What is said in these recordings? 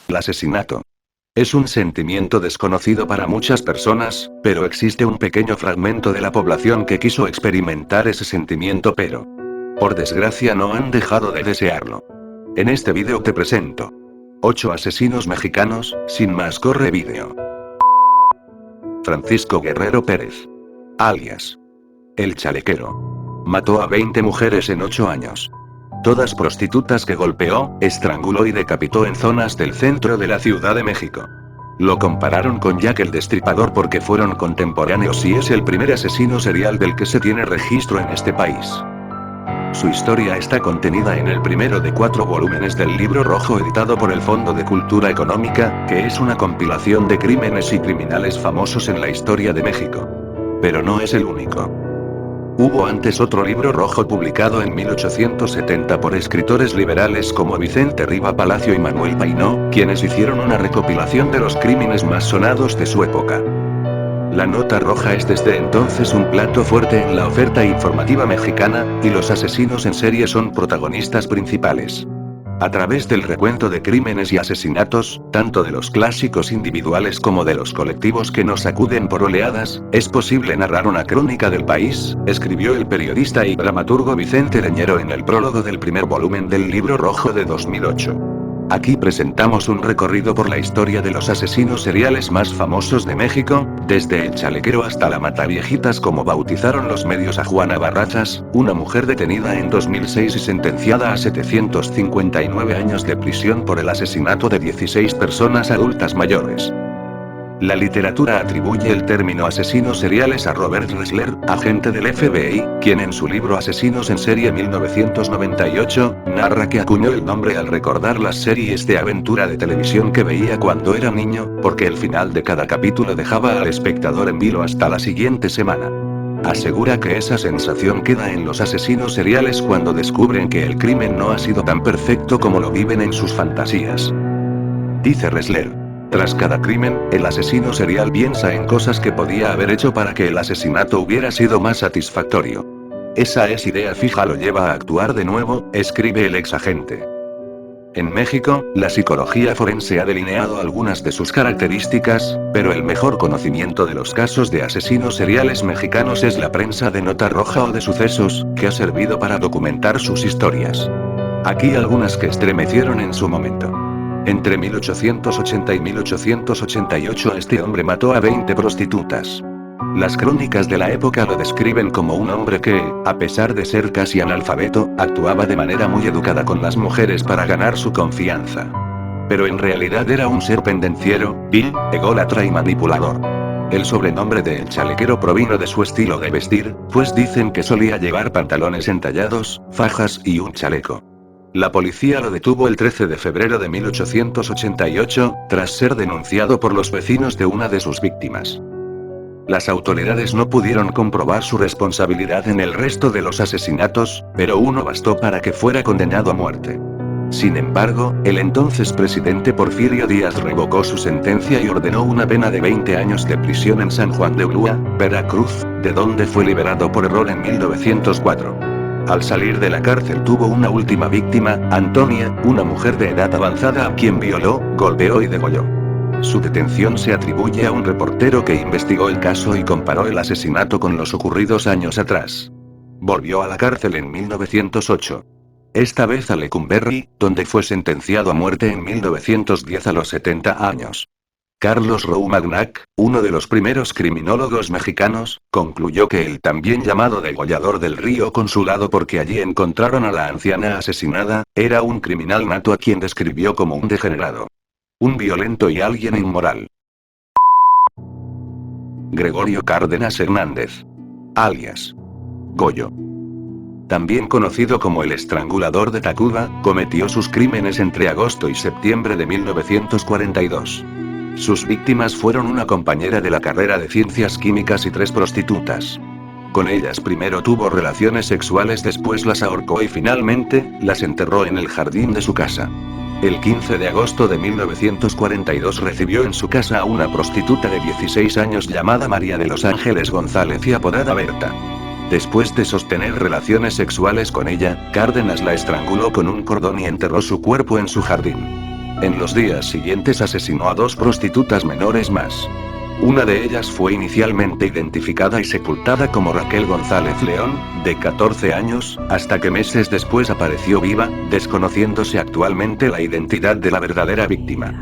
El asesinato. Es un sentimiento desconocido para muchas personas, pero existe un pequeño fragmento de la población que quiso experimentar ese sentimiento pero, por desgracia, no han dejado de desearlo. En este vídeo te presento 8 asesinos mexicanos. Sin más, corre vídeo. Francisco Guerrero Pérez, alias El Chalequero, mató a 20 mujeres en 8 años. Todas prostitutas que golpeó, estranguló y decapitó en zonas del centro de la Ciudad de México. Lo compararon con Jack el Destripador porque fueron contemporáneos y es el primer asesino serial del que se tiene registro en este país. Su historia está contenida en el primero de 4 volúmenes del Libro Rojo editado por el Fondo de Cultura Económica, que es una compilación de crímenes y criminales famosos en la historia de México. Pero no es el único. Hubo antes otro libro rojo publicado en 1870 por escritores liberales como Vicente Riva Palacio y Manuel Painó, quienes hicieron una recopilación de los crímenes más sonados de su época. La nota roja es desde entonces un plato fuerte en la oferta informativa mexicana, y los asesinos en serie son protagonistas principales. A través del recuento de crímenes y asesinatos, tanto de los clásicos individuales como de los colectivos que nos sacuden por oleadas, es posible narrar una crónica del país, escribió el periodista y dramaturgo Vicente Leñero en el prólogo del primer volumen del Libro Rojo de 2008. Aquí presentamos un recorrido por la historia de los asesinos seriales más famosos de México, desde el Chalequero hasta la Mataviejitas, como bautizaron los medios a Juana Barrachas, una mujer detenida en 2006 y sentenciada a 759 años de prisión por el asesinato de 16 personas adultas mayores. La literatura atribuye el término asesinos seriales a Robert Ressler, agente del FBI, quien en su libro Asesinos en Serie 1998, narra que acuñó el nombre al recordar las series de aventura de televisión que veía cuando era niño, porque el final de cada capítulo dejaba al espectador en vilo hasta la siguiente semana. Asegura que esa sensación queda en los asesinos seriales cuando descubren que el crimen no ha sido tan perfecto como lo viven en sus fantasías. Dice Ressler: tras cada crimen, el asesino serial piensa en cosas que podía haber hecho para que el asesinato hubiera sido más satisfactorio. Esa idea fija lo lleva a actuar de nuevo, escribe el exagente. En México, la psicología forense ha delineado algunas de sus características, pero el mejor conocimiento de los casos de asesinos seriales mexicanos es la prensa de nota roja o de sucesos, que ha servido para documentar sus historias. Aquí algunas que estremecieron en su momento. Entre 1880 y 1888 este hombre mató a 20 prostitutas. Las crónicas de la época lo describen como un hombre que, a pesar de ser casi analfabeto, actuaba de manera muy educada con las mujeres para ganar su confianza. Pero en realidad era un ser pendenciero, vil, ególatra y manipulador. El sobrenombre de El Chalequero provino de su estilo de vestir, pues dicen que solía llevar pantalones entallados, fajas y un chaleco. La policía lo detuvo el 13 de febrero de 1888, tras ser denunciado por los vecinos de una de sus víctimas. Las autoridades no pudieron comprobar su responsabilidad en el resto de los asesinatos, pero uno bastó para que fuera condenado a muerte. Sin embargo, el entonces presidente Porfirio Díaz revocó su sentencia y ordenó una pena de 20 años de prisión en San Juan de Ulúa, Veracruz, de donde fue liberado por error en 1904. Al salir de la cárcel tuvo una última víctima, Antonia, una mujer de edad avanzada a quien violó, golpeó y degolló. Su detención se atribuye a un reportero que investigó el caso y comparó el asesinato con los ocurridos años atrás. Volvió a la cárcel en 1908. Esta vez a Lecumberri, donde fue sentenciado a muerte en 1910 a los 70 años. Carlos Roumagnach, uno de los primeros criminólogos mexicanos, concluyó que el también llamado degollador del Río Consulado, porque allí encontraron a la anciana asesinada, era un criminal nato a quien describió como un degenerado, un violento y alguien inmoral. Gregorio Cárdenas Hernández, alias Goyo, también conocido como el estrangulador de Tacuba, cometió sus crímenes entre agosto y septiembre de 1942. Sus víctimas fueron una compañera de la carrera de Ciencias Químicas y 3 prostitutas. Con ellas primero tuvo relaciones sexuales, después las ahorcó y finalmente, las enterró en el jardín de su casa. El 15 de agosto de 1942 recibió en su casa a una prostituta de 16 años llamada María de los Ángeles González y apodada Berta. Después de sostener relaciones sexuales con ella, Cárdenas la estranguló con un cordón y enterró su cuerpo en su jardín. En los días siguientes asesinó a 2 prostitutas menores más. Una de ellas fue inicialmente identificada y sepultada como Raquel González León, de 14 años, hasta que meses después apareció viva, desconociéndose actualmente la identidad de la verdadera víctima.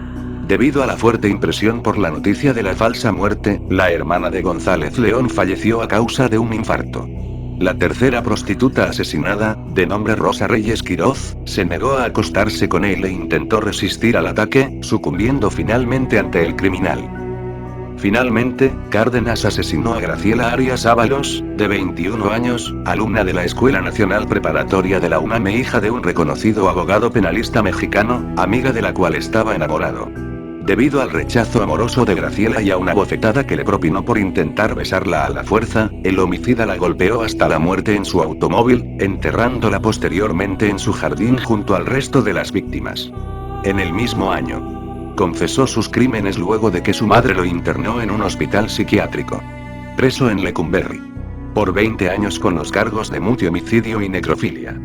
Debido a la fuerte impresión por la noticia de la falsa muerte, la hermana de González León falleció a causa de un infarto. La tercera prostituta asesinada, de nombre Rosa Reyes Quiroz, se negó a acostarse con él e intentó resistir al ataque, sucumbiendo finalmente ante el criminal. Finalmente, Cárdenas asesinó a Graciela Arias Ábalos, de 21 años, alumna de la Escuela Nacional Preparatoria de la UNAM e hija de un reconocido abogado penalista mexicano, amiga de la cual estaba enamorado. Debido al rechazo amoroso de Graciela y a una bofetada que le propinó por intentar besarla a la fuerza, el homicida la golpeó hasta la muerte en su automóvil, enterrándola posteriormente en su jardín junto al resto de las víctimas. En el mismo año, confesó sus crímenes luego de que su madre lo internó en un hospital psiquiátrico. Preso en Lecumberri. Por 20 años con los cargos de multi-homicidio y necrofilia.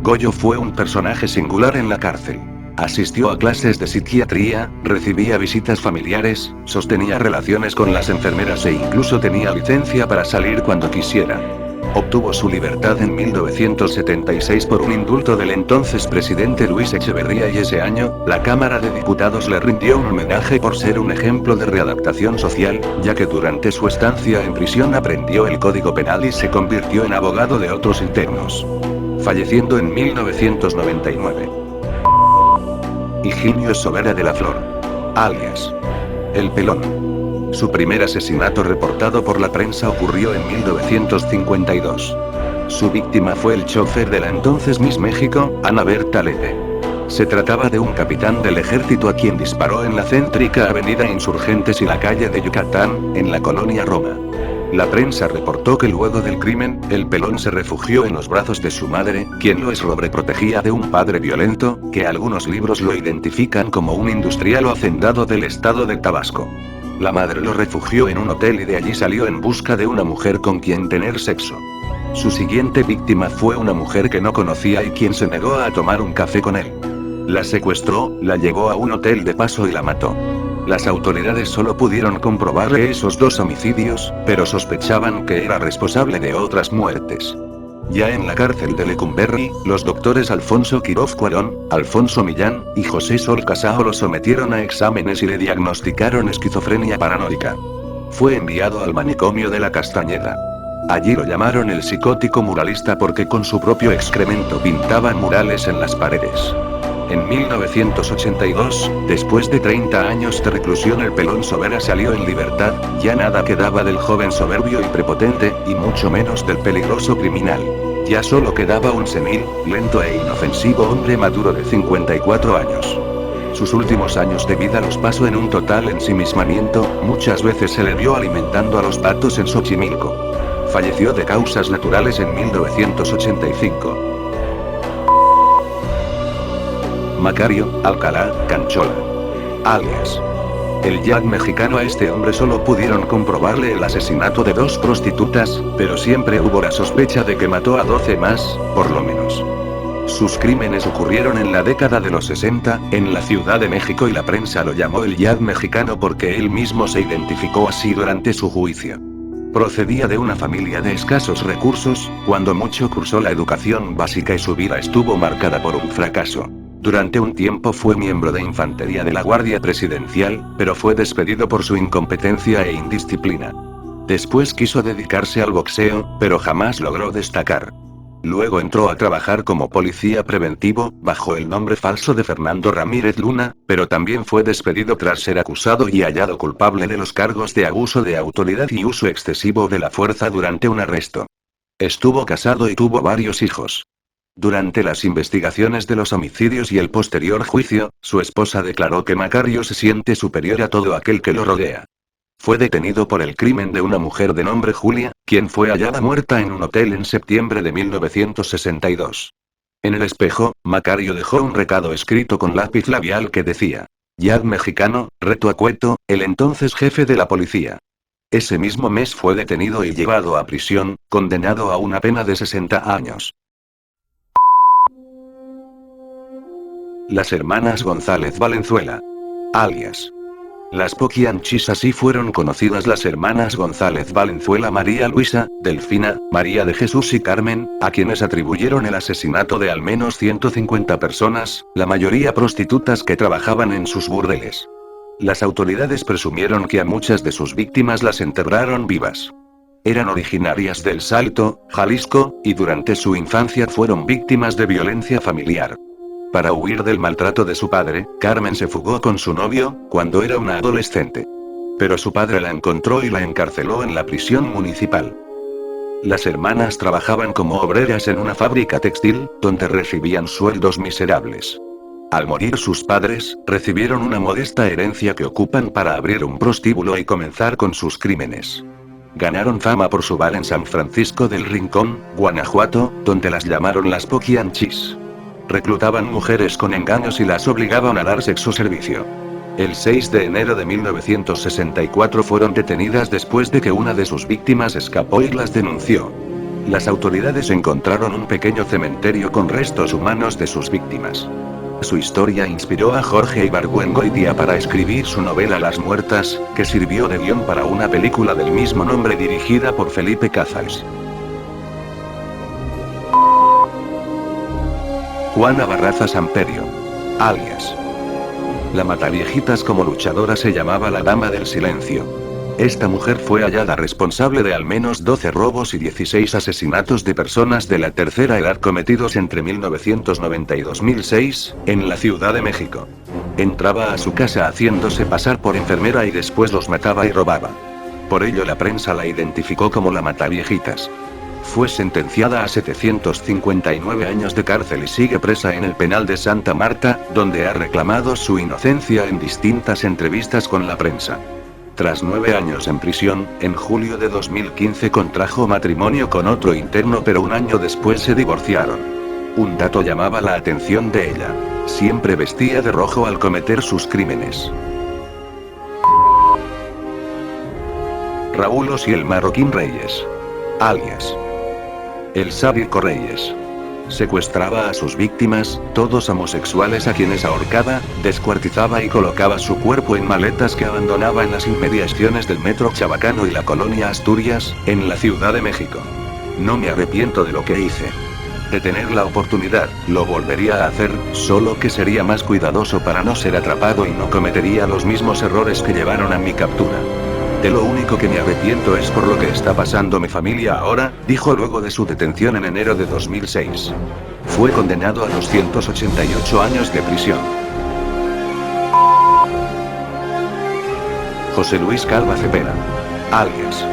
Goyo fue un personaje singular en la cárcel. Asistió a clases de psiquiatría, recibía visitas familiares, sostenía relaciones con las enfermeras e incluso tenía licencia para salir cuando quisiera. Obtuvo su libertad en 1976 por un indulto del entonces presidente Luis Echeverría y ese año, la Cámara de Diputados le rindió un homenaje por ser un ejemplo de readaptación social, ya que durante su estancia en prisión aprendió el Código Penal y se convirtió en abogado de otros internos. Falleciendo en 1999. Higinio Sobera de la Flor. Alias El Pelón. Su primer asesinato reportado por la prensa ocurrió en 1952. Su víctima fue el chofer de la entonces Miss México, Ana Berta Lede. Se trataba de un capitán del ejército a quien disparó en la céntrica avenida Insurgentes y la calle de Yucatán, en la colonia Roma. La prensa reportó que luego del crimen, el Pelón se refugió en los brazos de su madre, quien lo sobreprotegía de un padre violento, que algunos libros lo identifican como un industrial o hacendado del estado de Tabasco. La madre lo refugió en un hotel y de allí salió en busca de una mujer con quien tener sexo. Su siguiente víctima fue una mujer que no conocía y quien se negó a tomar un café con él. La secuestró, la llevó a un hotel de paso y la mató. Las autoridades solo pudieron comprobarle esos 2 homicidios, pero sospechaban que era responsable de otras muertes. Ya en la cárcel de Lecumberri, los doctores Alfonso Quiroz Cuarón, Alfonso Millán y José Sol Casao lo sometieron a exámenes y le diagnosticaron esquizofrenia paranoica. Fue enviado al manicomio de la Castañeda. Allí lo llamaron el psicótico muralista porque con su propio excremento pintaba murales en las paredes. En 1982, después de 30 años de reclusión, el Pelón Sobera salió en libertad, ya nada quedaba del joven soberbio y prepotente, y mucho menos del peligroso criminal. Ya solo quedaba un senil, lento e inofensivo hombre maduro de 54 años. Sus últimos años de vida los pasó en un total ensimismamiento, muchas veces se le vio alimentando a los patos en Xochimilco. Falleció de causas naturales en 1985. Macario Alcalá Canchola. Alias El Jack mexicano. A este hombre solo pudieron comprobarle el asesinato de 2 prostitutas, pero siempre hubo la sospecha de que mató a 12 más, por lo menos. Sus crímenes ocurrieron en la década de los 60, en la Ciudad de México, y la prensa lo llamó el Jack mexicano porque él mismo se identificó así durante su juicio. Procedía de una familia de escasos recursos, cuando mucho cursó la educación básica y su vida estuvo marcada por un fracaso. Durante un tiempo fue miembro de infantería de la Guardia Presidencial, pero fue despedido por su incompetencia e indisciplina. Después quiso dedicarse al boxeo, pero jamás logró destacar. Luego entró a trabajar como policía preventivo, bajo el nombre falso de Fernando Ramírez Luna, pero también fue despedido tras ser acusado y hallado culpable de los cargos de abuso de autoridad y uso excesivo de la fuerza durante un arresto. Estuvo casado y tuvo varios hijos. Durante las investigaciones de los homicidios y el posterior juicio, su esposa declaró que Macario se siente superior a todo aquel que lo rodea. Fue detenido por el crimen de una mujer de nombre Julia, quien fue hallada muerta en un hotel en septiembre de 1962. En el espejo, Macario dejó un recado escrito con lápiz labial que decía: Jack mexicano, reto a Cueto, el entonces jefe de la policía. Ese mismo mes fue detenido y llevado a prisión, condenado a una pena de 60 años. Las hermanas González Valenzuela. Alias. Las Poquianchis, así fueron conocidas las hermanas González Valenzuela, María Luisa, Delfina, María de Jesús y Carmen, a quienes atribuyeron el asesinato de al menos 150 personas, la mayoría prostitutas que trabajaban en sus burdeles. Las autoridades presumieron que a muchas de sus víctimas las enterraron vivas. Eran originarias del Salto, Jalisco, y durante su infancia fueron víctimas de violencia familiar. Para huir del maltrato de su padre, Carmen se fugó con su novio, cuando era una adolescente. Pero su padre la encontró y la encarceló en la prisión municipal. Las hermanas trabajaban como obreras en una fábrica textil, donde recibían sueldos miserables. Al morir sus padres, recibieron una modesta herencia que ocupan para abrir un prostíbulo y comenzar con sus crímenes. Ganaron fama por su bar en San Francisco del Rincón, Guanajuato, donde las llamaron las Poquianchis. Reclutaban mujeres con engaños y las obligaban a dar sexo servicio. El 6 de enero de 1964 fueron detenidas después de que una de sus víctimas escapó y las denunció. Las autoridades encontraron un pequeño cementerio con restos humanos de sus víctimas. Su historia inspiró a Jorge Ibargüengoitia para escribir su novela Las Muertas, que sirvió de guión para una película del mismo nombre dirigida por Felipe Cazals. Juana Barraza Samperio. Alias. La Mataviejitas, como luchadora, se llamaba la Dama del Silencio. Esta mujer fue hallada responsable de al menos 12 robos y 16 asesinatos de personas de la tercera edad cometidos entre 1990 y 2006, en la Ciudad de México. Entraba a su casa haciéndose pasar por enfermera y después los mataba y robaba. Por ello la prensa la identificó como la Mataviejitas. Fue sentenciada a 759 años de cárcel y sigue presa en el penal de Santa Marta, donde ha reclamado su inocencia en distintas entrevistas con la prensa. Tras 9 años en prisión, en julio de 2015 contrajo matrimonio con otro interno, pero un año después se divorciaron. Un dato llamaba la atención de ella: siempre vestía de rojo al cometer sus crímenes. Raúl Osiel Marroquín Reyes. Alias. El Sádico Reyes. Secuestraba a sus víctimas, todos homosexuales, a quienes ahorcaba, descuartizaba y colocaba su cuerpo en maletas que abandonaba en las inmediaciones del metro Chabacano y la colonia Asturias, en la Ciudad de México. No me arrepiento de lo que hice. De tener la oportunidad, lo volvería a hacer, solo que sería más cuidadoso para no ser atrapado y no cometería los mismos errores que llevaron a mi captura. De lo único que me arrepiento es por lo que está pasando mi familia ahora, dijo luego de su detención en enero de 2006. Fue condenado a 288 años de prisión. José Luis Calva Cepeda. Alias.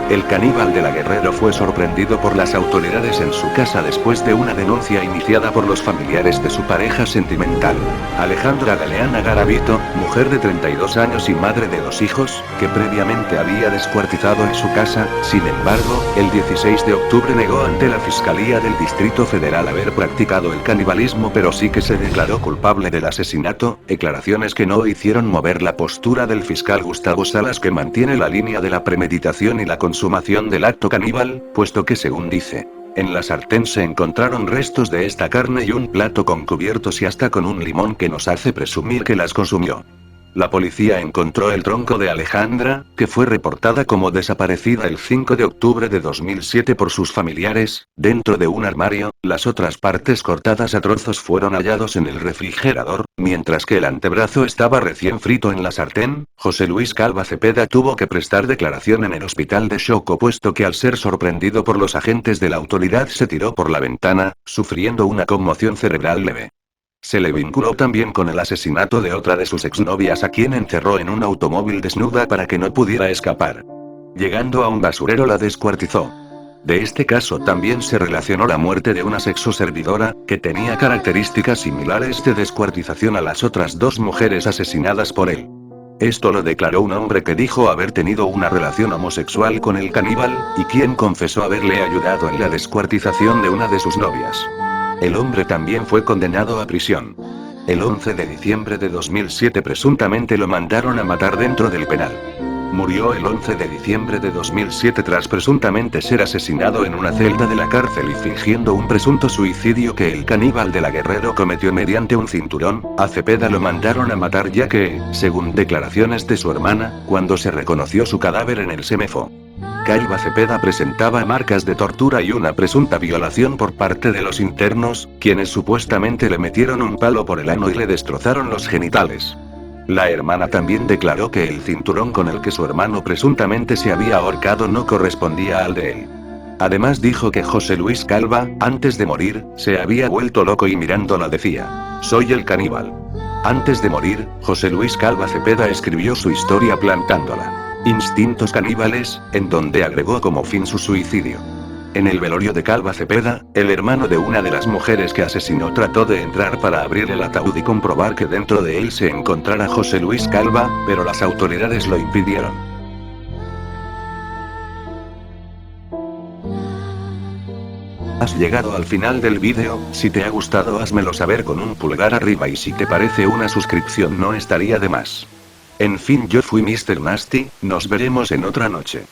El caníbal de la Guerrero fue sorprendido por las autoridades en su casa después de una denuncia iniciada por los familiares de su pareja sentimental, Alejandra Galeana Garavito, mujer de 32 años y madre de 2 hijos, que previamente había descuartizado en su casa. Sin embargo, el 16 de octubre negó ante la Fiscalía del Distrito Federal haber practicado el canibalismo, pero sí que se declaró culpable del asesinato, declaraciones que no hicieron mover la postura del fiscal Gustavo Salas, que mantiene la línea de la premeditación y la consumación del acto caníbal, puesto que, según dice, en la sartén se encontraron restos de esta carne y un plato con cubiertos y hasta con un limón que nos hace presumir que las consumió. La policía encontró el tronco de Alejandra, que fue reportada como desaparecida el 5 de octubre de 2007 por sus familiares, dentro de un armario. Las otras partes cortadas a trozos fueron hallados en el refrigerador, mientras que el antebrazo estaba recién frito en la sartén. José Luis Calva Cepeda tuvo que prestar declaración en el hospital de Xoco, puesto que al ser sorprendido por los agentes de la autoridad se tiró por la ventana, sufriendo una conmoción cerebral leve. Se le vinculó también con el asesinato de otra de sus exnovias, a quien encerró en un automóvil desnuda para que no pudiera escapar. Llegando a un basurero la descuartizó. De este caso también se relacionó la muerte de una sexoservidora, que tenía características similares de descuartización a las otras 2 mujeres asesinadas por él. Esto lo declaró un hombre que dijo haber tenido una relación homosexual con el caníbal, y quien confesó haberle ayudado en la descuartización de una de sus novias. El hombre también fue condenado a prisión. El 11 de diciembre de 2007 presuntamente lo mandaron a matar dentro del penal. Murió el 11 de diciembre de 2007 tras presuntamente ser asesinado en una celda de la cárcel y fingiendo un presunto suicidio que el caníbal de la Guerrero cometió mediante un cinturón. A Cepeda lo mandaron a matar ya que, según declaraciones de su hermana, cuando se reconoció su cadáver en el Semefo, Calva Cepeda presentaba marcas de tortura y una presunta violación por parte de los internos, quienes supuestamente le metieron un palo por el ano y le destrozaron los genitales. La hermana también declaró que el cinturón con el que su hermano presuntamente se había ahorcado no correspondía al de él. Además dijo que José Luis Calva, antes de morir, se había vuelto loco y mirándola decía: "Soy el caníbal". Antes de morir, José Luis Calva Cepeda escribió su historia plantándola: "Instintos caníbales", en donde agregó como fin su suicidio. En el velorio de Calva Cepeda, el hermano de una de las mujeres que asesinó trató de entrar para abrir el ataúd y comprobar que dentro de él se encontrara José Luis Calva, pero las autoridades lo impidieron. Has llegado al final del vídeo. Si te ha gustado házmelo saber con un pulgar arriba y si te parece una suscripción no estaría de más. En fin, yo fui Mr. Nasty, nos veremos en otra noche.